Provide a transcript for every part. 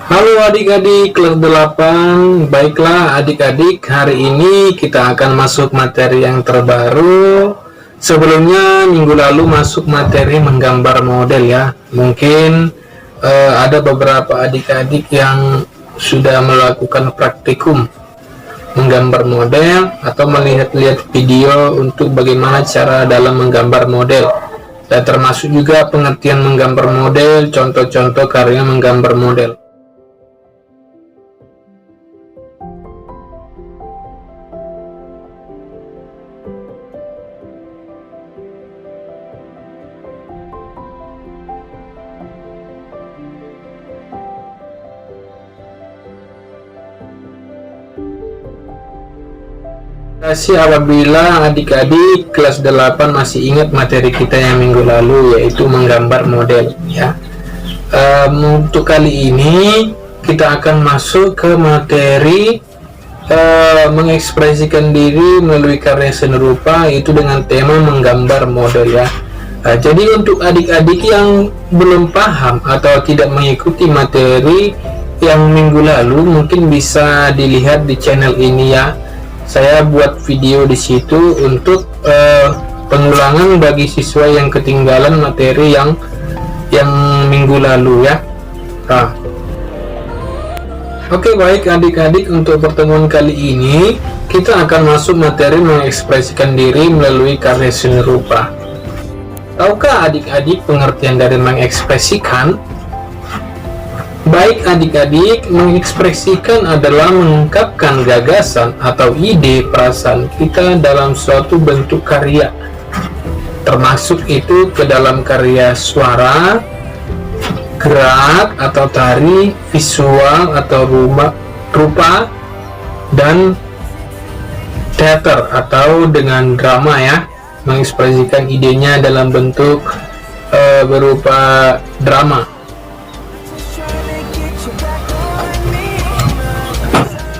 Halo adik-adik kelas 8. Baiklah adik-adik, hari ini kita akan masuk materi yang terbaru. Sebelumnya minggu lalu masuk materi menggambar model ya. Mungkin ada beberapa adik-adik yang sudah melakukan praktikum menggambar model atau melihat-lihat video untuk bagaimana cara dalam menggambar model. Dan termasuk juga pengertian menggambar model, contoh-contoh karya menggambar model. Apabila adik-adik kelas 8 masih ingat materi kita yang minggu lalu, yaitu menggambar model ya. Untuk kali ini kita akan masuk ke materi mengekspresikan diri melalui karya seni rupa, itu dengan tema menggambar model ya. Jadi untuk adik-adik yang belum paham atau tidak mengikuti materi yang minggu lalu, mungkin bisa dilihat di channel ini ya. Saya buat video di situ untuk pengulangan bagi siswa yang ketinggalan materi yang minggu lalu ya. Oke, baik adik-adik, untuk pertemuan kali ini kita akan masuk materi mengekspresikan diri melalui karya seni rupa. Tahukah adik-adik pengertian dari mengekspresikan? Baik adik-adik, mengekspresikan adalah mengungkapkan gagasan atau ide perasaan kita dalam suatu bentuk karya, termasuk itu ke dalam karya suara, gerak atau tari, visual atau rupa, dan teater atau dengan drama ya. Mengekspresikan idenya dalam bentuk berupa drama.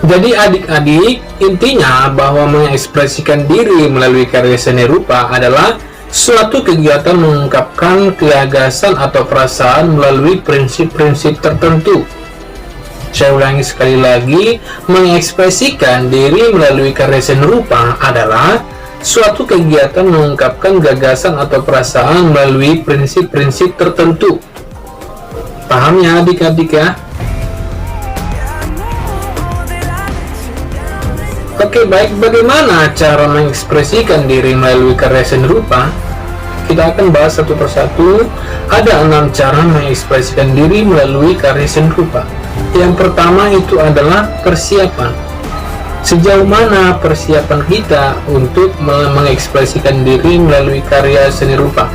Jadi adik-adik, intinya bahwa mengekspresikan diri melalui karya seni rupa adalah suatu kegiatan mengungkapkan gagasan atau perasaan melalui prinsip-prinsip tertentu. Saya ulangi sekali lagi, mengekspresikan diri melalui karya seni rupa adalah suatu kegiatan mengungkapkan gagasan atau perasaan melalui prinsip-prinsip tertentu. Paham ya adik-adik ya? Oke, baik, bagaimana cara mengekspresikan diri melalui karya seni rupa? Kita akan bahas satu persatu. Ada 6 cara mengekspresikan diri melalui karya seni rupa. Yang pertama itu adalah persiapan. Sejauh mana persiapan kita untuk mengekspresikan diri melalui karya seni rupa?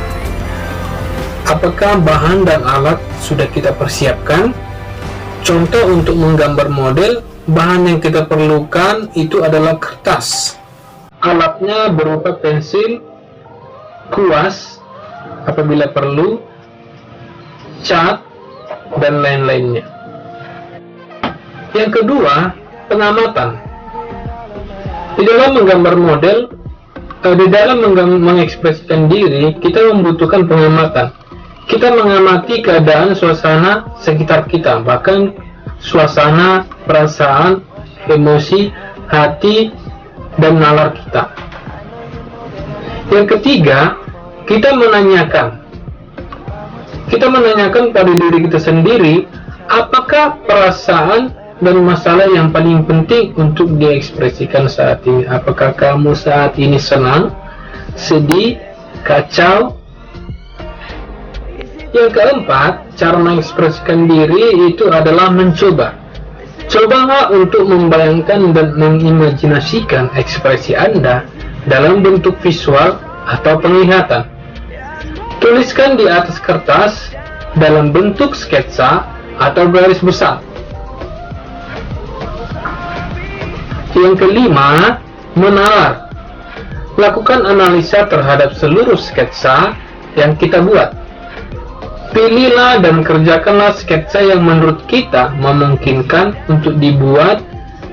Apakah bahan dan alat sudah kita persiapkan? Contoh untuk menggambar model, bahan yang kita perlukan itu adalah kertas. Alatnya berupa pensil, kuas apabila perlu, cat, dan lain-lainnya. Yang kedua, pengamatan. Di dalam menggambar model, di dalam mengekspresikan diri, kita membutuhkan pengamatan. Kita mengamati keadaan suasana sekitar kita, bahkan suasana, perasaan, emosi, hati, dan nalar kita. Yang ketiga, kita menanyakan. Kita menanyakan pada diri kita sendiri, apakah perasaan dan masalah yang paling penting untuk diekspresikan saat ini? Apakah kamu saat ini senang, sedih, kacau? Yang keempat, cara mengekspresikan diri itu adalah mencoba. Cobalah untuk membayangkan dan mengimajinasikan ekspresi Anda dalam bentuk visual atau penglihatan. Tuliskan di atas kertas dalam bentuk sketsa atau garis besar. Yang kelima, menalar. Lakukan analisa terhadap seluruh sketsa yang kita buat. Pilihlah dan kerjakanlah sketsa yang menurut kita memungkinkan untuk dibuat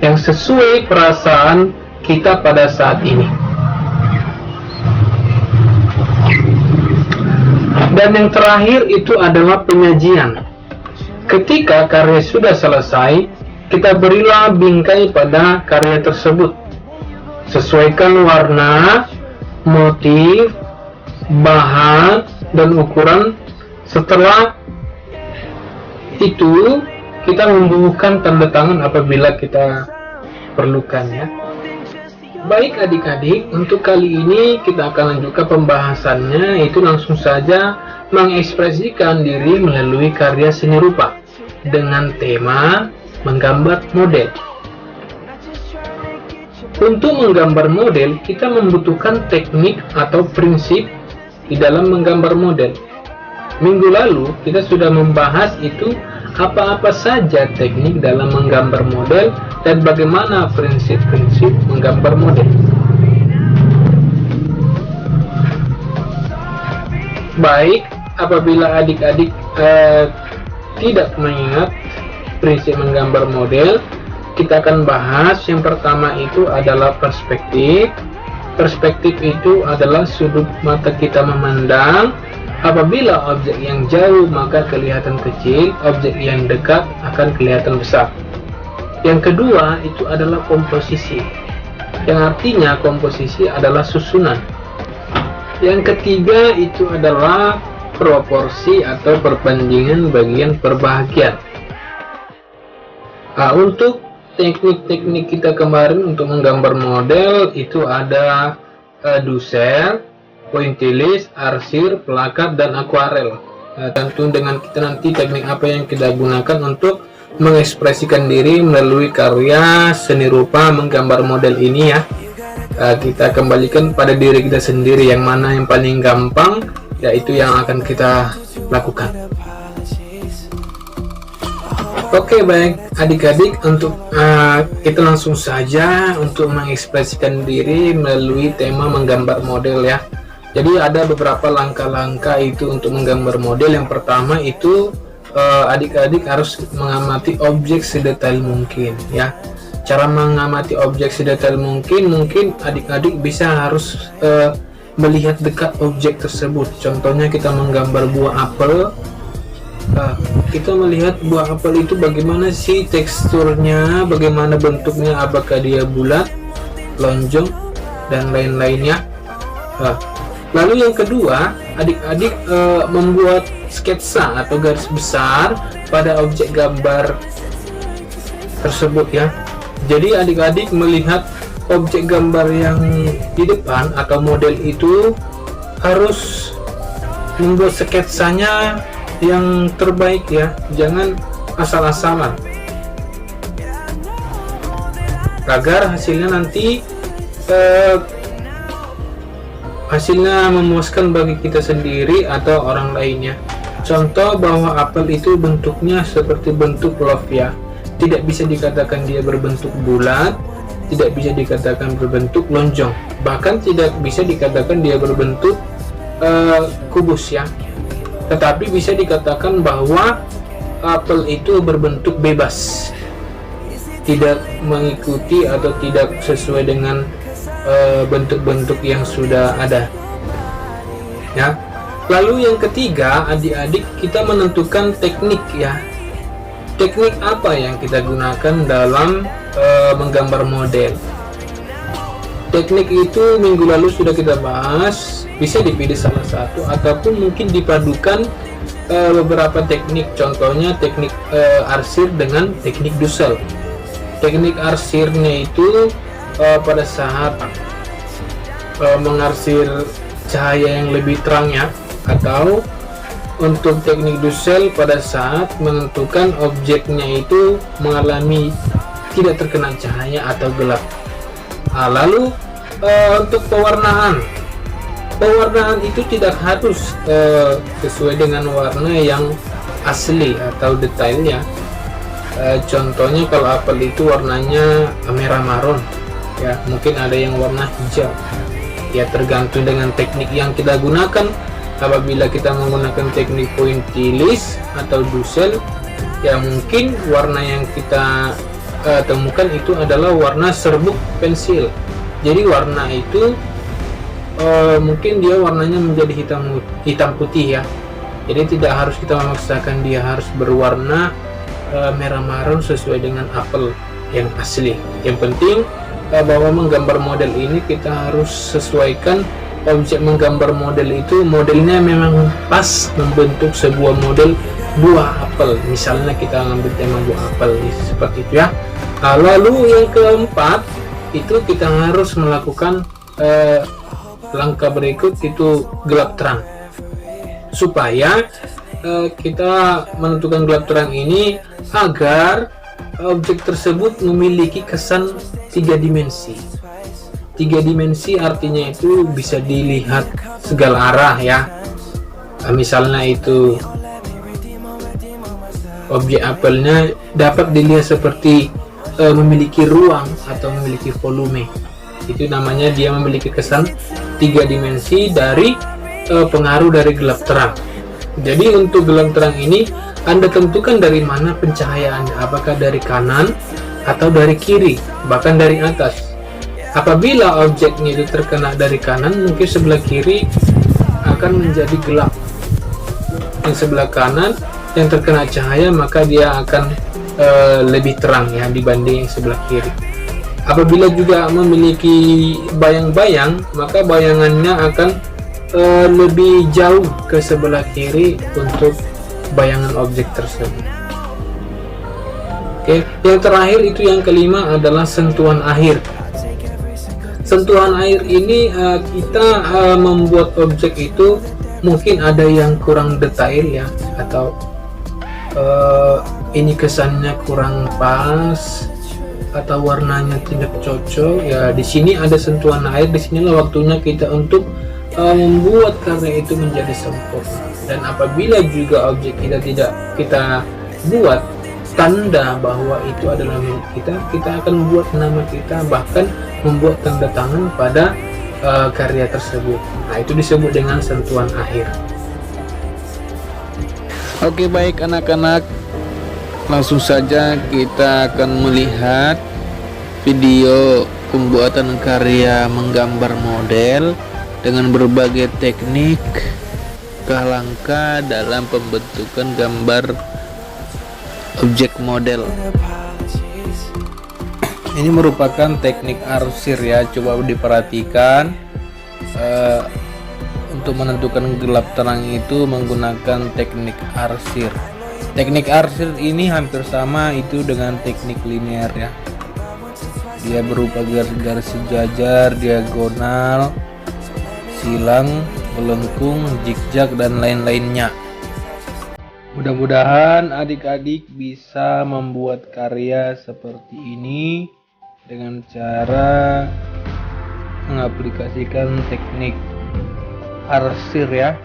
yang sesuai perasaan kita pada saat ini. Dan yang terakhir itu adalah penyajian. Ketika karya sudah selesai, kita berilah bingkai pada karya tersebut. Sesuaikan warna, motif, bahan, dan ukuran. Setelah itu, kita membubuhkan tanda tangan apabila kita perlukan, ya. Baik adik-adik, untuk kali ini kita akan lanjutkan pembahasannya, yaitu langsung saja mengekspresikan diri melalui karya seni rupa dengan tema menggambar model. Untuk menggambar model, kita membutuhkan teknik atau prinsip di dalam menggambar model. Minggu lalu kita sudah membahas itu apa-apa saja teknik dalam menggambar model dan bagaimana prinsip-prinsip menggambar model. Baik, apabila adik-adik tidak mengingat prinsip menggambar model, kita akan bahas. Yang pertama itu adalah perspektif. Perspektif itu adalah sudut mata kita memandang. Apabila objek yang jauh maka kelihatan kecil, objek yang dekat akan kelihatan besar. Yang kedua itu adalah komposisi, yang artinya komposisi adalah susunan. Yang ketiga itu adalah proporsi atau perbandingan bagian per bagian. Untuk teknik-teknik kita kemarin untuk menggambar model itu ada Dussel, pointillis, arsir, plakat, dan akuarel. Tentu dengan kita nanti teknik apa yang kita gunakan untuk mengekspresikan diri melalui karya seni rupa menggambar model ini, ya. Kita kembalikan pada diri kita sendiri yang mana yang paling gampang, yaitu yang akan kita lakukan. Oke, baik adik-adik, untuk kita langsung saja untuk mengekspresikan diri melalui tema menggambar model, ya. Jadi ada beberapa langkah-langkah itu untuk menggambar model. Yang pertama itu adik-adik harus mengamati objek sedetail mungkin, ya. Cara mengamati objek sedetail mungkin adik-adik bisa harus melihat dekat objek tersebut. Contohnya kita menggambar buah apel. Kita melihat buah apel itu bagaimana sih teksturnya, bagaimana bentuknya, apakah dia bulat, lonjong, dan lain-lainnya. Lalu yang kedua, adik-adik membuat sketsa atau garis besar pada objek gambar tersebut, ya. Jadi adik-adik melihat objek gambar yang di depan atau model itu harus membuat sketsanya yang terbaik, ya. Jangan asal-asalan, agar hasilnya nanti hasilnya memuaskan bagi kita sendiri atau orang lainnya. Contoh bahwa apel itu bentuknya seperti bentuk love, ya. Tidak bisa dikatakan dia berbentuk bulat, tidak bisa dikatakan berbentuk lonjong, bahkan tidak bisa dikatakan dia berbentuk kubus, ya. Tetapi bisa dikatakan bahwa apel itu berbentuk bebas, tidak mengikuti atau tidak sesuai dengan bentuk-bentuk yang sudah ada, ya. Lalu yang ketiga, adik-adik kita menentukan teknik, ya. Teknik apa yang kita gunakan dalam menggambar model? Teknik itu minggu lalu sudah kita bahas. Bisa dipilih salah satu ataupun mungkin dipadukan beberapa teknik. Contohnya teknik arsir dengan teknik Dussel. Teknik arsirnya itu pada saat mengarsir cahaya yang lebih terang, ya. Atau untuk teknik Dussel pada saat menentukan objeknya itu mengalami tidak terkena cahaya atau gelap. Lalu untuk pewarnaan itu tidak harus sesuai dengan warna yang asli atau detailnya. Contohnya kalau apel itu warnanya merah marun, ya, mungkin ada yang warna hijau, ya, tergantung dengan teknik yang kita gunakan. Apabila kita menggunakan teknik pointillis atau Dussel, ya mungkin warna yang kita temukan itu adalah warna serbuk pensil. Jadi warna itu mungkin dia warnanya menjadi hitam putih, ya. Jadi tidak harus kita memaksakan dia harus berwarna merah marun sesuai dengan apel yang asli. Yang penting bahwa menggambar model ini kita harus sesuaikan objek menggambar model itu, modelnya memang pas membentuk sebuah model buah apel. Misalnya kita ngambil tema buah apel seperti itu ya. Lalu yang keempat itu kita harus melakukan langkah berikut, itu gelap terang, supaya kita menentukan gelap terang ini agar objek tersebut memiliki kesan 3 dimensi. 3 dimensi artinya itu bisa dilihat segala arah ya. Misalnya itu objek apelnya dapat dilihat seperti memiliki ruang atau memiliki volume. Itu namanya dia memiliki kesan 3 dimensi dari pengaruh dari gelap terang. Jadi untuk gelap terang ini Anda tentukan dari mana pencahayaannya, apakah dari kanan atau dari kiri, bahkan dari atas. Apabila objeknya itu terkena dari kanan, mungkin sebelah kiri akan menjadi gelap. Yang sebelah kanan yang terkena cahaya, maka dia akan lebih terang ya dibanding yang sebelah kiri. Apabila juga memiliki bayang-bayang, maka bayangannya akan lebih jauh ke sebelah kiri untuk bayangan objek tersebut. Oke, yang terakhir itu yang kelima adalah sentuhan akhir. Sentuhan air ini kita membuat objek itu mungkin ada yang kurang detail ya, atau ini kesannya kurang pas atau warnanya tidak cocok ya. Di sini ada sentuhan air, disinilah waktunya kita untuk membuat karya itu menjadi sempurna. Dan apabila juga objek kita tidak kita buat tanda bahwa itu adalah milik kita, kita akan membuat nama kita, bahkan membuat tanda tangan pada karya tersebut. Nah, itu disebut dengan sentuhan akhir. Oke, baik anak-anak, langsung saja kita akan melihat video pembuatan karya menggambar model dengan berbagai teknik langkah dalam pembentukan gambar objek model. Ini merupakan teknik arsir ya, coba diperhatikan. Untuk menentukan gelap terang itu menggunakan teknik arsir. Teknik arsir ini hampir sama itu dengan teknik linear ya. Dia berupa garis-garis sejajar, diagonal, silang, melengkung, zigzag, dan lain-lainnya. Mudah-mudahan adik-adik bisa membuat karya seperti ini dengan cara mengaplikasikan teknik arsir ya.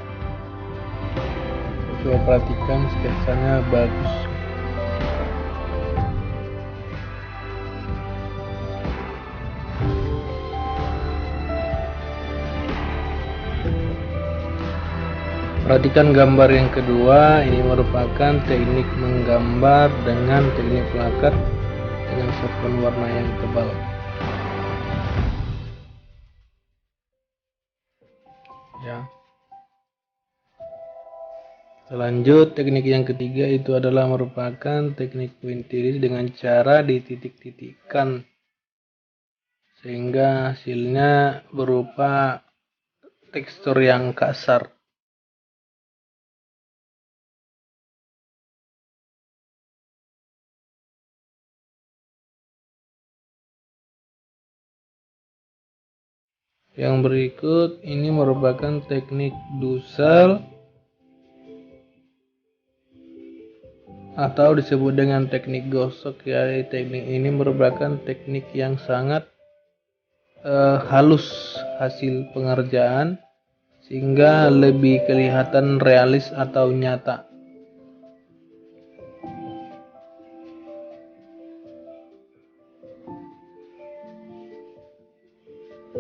Coba perhatikan sketsanya bagus. Perhatikan gambar yang kedua, ini merupakan teknik menggambar dengan teknik plakat dengan sapuan warna yang tebal. Ya. Lanjut, teknik yang ketiga itu adalah merupakan teknik pointillis dengan cara dititik-titikkan sehingga hasilnya berupa tekstur yang kasar. Yang berikut ini merupakan teknik dusel atau disebut dengan teknik gosok ya. Teknik ini merupakan teknik yang sangat halus hasil pengerjaan sehingga lebih kelihatan realis atau nyata.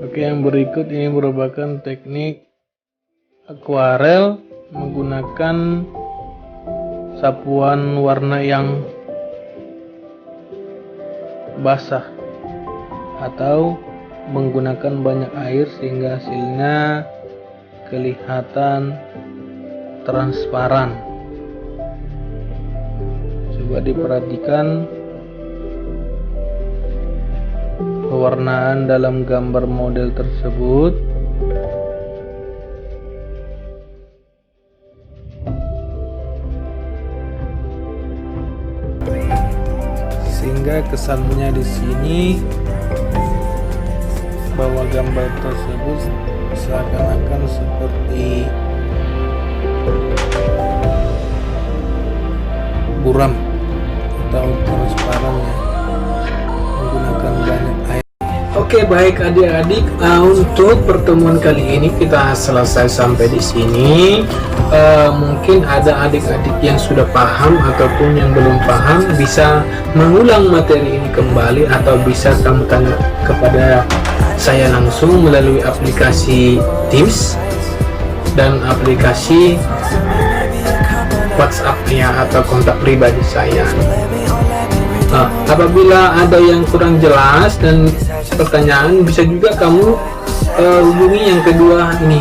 Oke, yang berikut ini merupakan teknik akuarel menggunakan sapuan warna yang basah atau menggunakan banyak air sehingga hasilnya kelihatan transparan. Coba diperhatikan pewarnaan dalam gambar model tersebut. Sehingga kesannya di sini bahwa gambar tersebut seakan-akan seperti buram atau transparan ya, menggunakan banyak air. Oke, baik adik-adik, untuk pertemuan kali ini kita selesai sampai di sini. Mungkin ada adik-adik yang sudah paham ataupun yang belum paham, bisa mengulang materi ini kembali atau bisa kamu tanya kepada saya langsung melalui aplikasi Teams dan aplikasi WhatsApp-nya atau kontak pribadi saya. Apabila ada yang kurang jelas dan pertanyaan, bisa juga kamu hubungi yang kedua ini.